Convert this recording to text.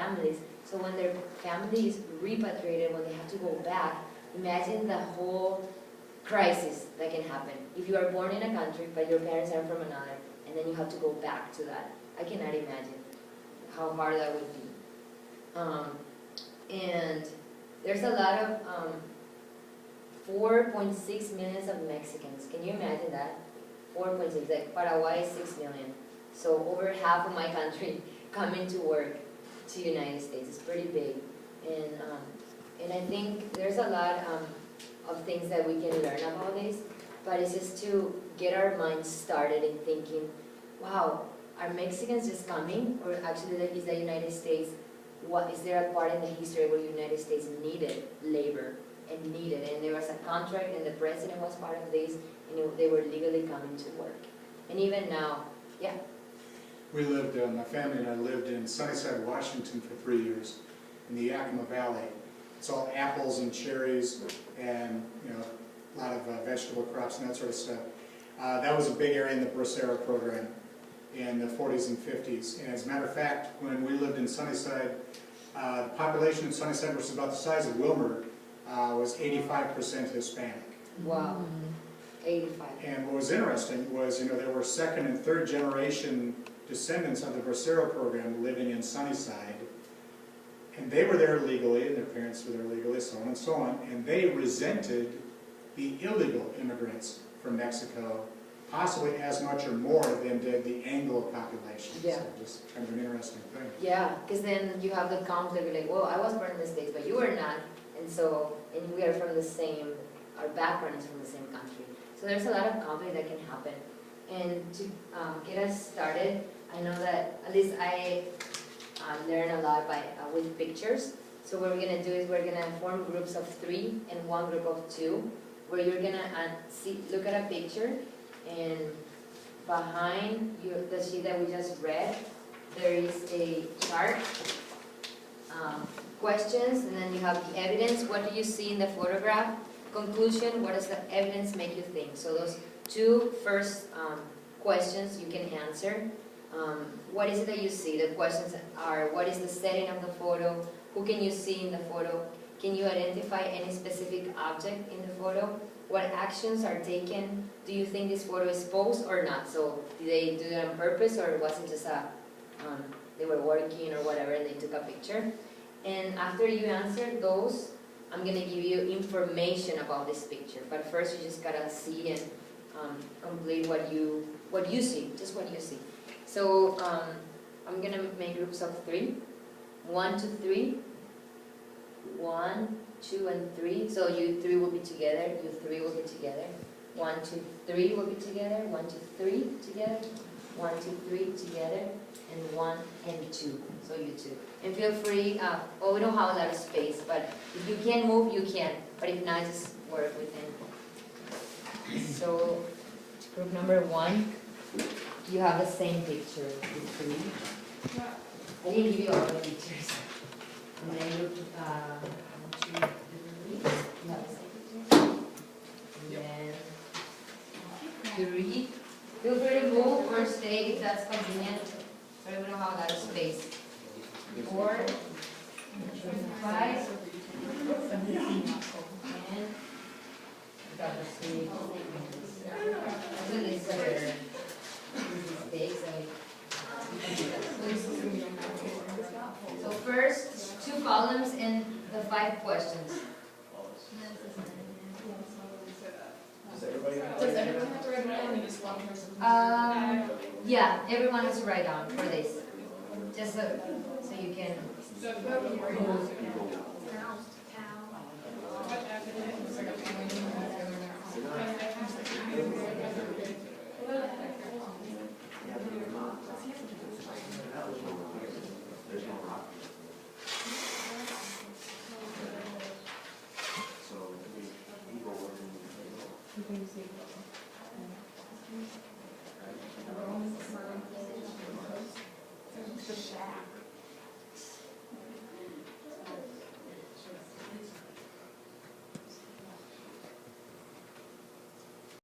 families. So when their family is repatriated, when they have to go back, imagine the whole crisis that can happen. If you are born in a country, but your parents are from another, and then you have to go back to that. I cannot imagine how hard that would be. And there's a lot of 4.6 million of Mexicans. Can you imagine that? 4.6, like Paraguay is 6 million. So over half of my country coming to work to the United States. It's pretty big. And I think there's a lot of things that we can learn about this, but it's just to get our minds started in thinking, wow, are Mexicans just coming? Or actually is the United States, is there a part in the history where the United States needed labor and there was a contract and the president was part of this and they were legally coming to work. And even now, yeah. We lived, my family and I lived in Sunnyside, Washington for 3 years in the Yakima Valley. It's all apples and cherries and, you know, a lot of vegetable crops and that sort of stuff. That was a big area in the Bracero program in the 40s and 50s. And as a matter of fact, when we lived in Sunnyside, the population in Sunnyside, which is about the size of Wilmer, was 85% Hispanic. Wow, 85. And what was interesting was, you know, there were second and third generation descendants of the Bracero program living in Sunnyside. And they were there legally, and their parents were there legally, so on and so on. And they resented the illegal immigrants from Mexico, possibly as much or more than did the Anglo population. Yeah. So just kind of an interesting thing. Yeah, because then you have the conflict, you're like, well, I was born in the States, but you were not. And so, and we are from the same, our background is from the same country. So there's a lot of conflict that can happen. And to get us started, I know that, at least I learn a lot with pictures. So what we're going to do is we're going to form groups of 3 and one group of 2, where you're going to look at a picture, and behind the sheet that we just read, there is a chart, questions, and then you have the evidence. What do you see in the photograph? Conclusion, what does the evidence make you think? So those 2 first questions you can answer. What is it that you see? The questions are, what is the setting of the photo? Who can you see in the photo? Can you identify any specific object in the photo? What actions are taken? Do you think this photo is posed or not? So did they do that on purpose, or was it just they were working or whatever and they took a picture? And after you answer those, I'm going to give you information about this picture. But first you just got to see and complete what you see, just what you see. So I'm going to make groups of 3. 1 to 3. 1, 2, and 3. So you 3 will be together, you 3 will be together. 1, 2, 3 will be together. 1, 2, 3 together. 1, 2, 3 together. And 1 and 2. So you 2. And feel free, we don't have a lot of space, but if you can move, you can. But if not, just work within. So group number 1, you have the same picture. Group 3. I didn't give you all the pictures. And then group 1, 2, 3, you have the same picture. And then 3. Feel free to move or stay if that's convenient. But we don't have a lot of space. 4, 5, and got the 6. So these are mistakes. So first, 2 columns and the 5 questions. Does everybody have to write down, or just one person? Yeah, everyone has to write down for this. Just so you can.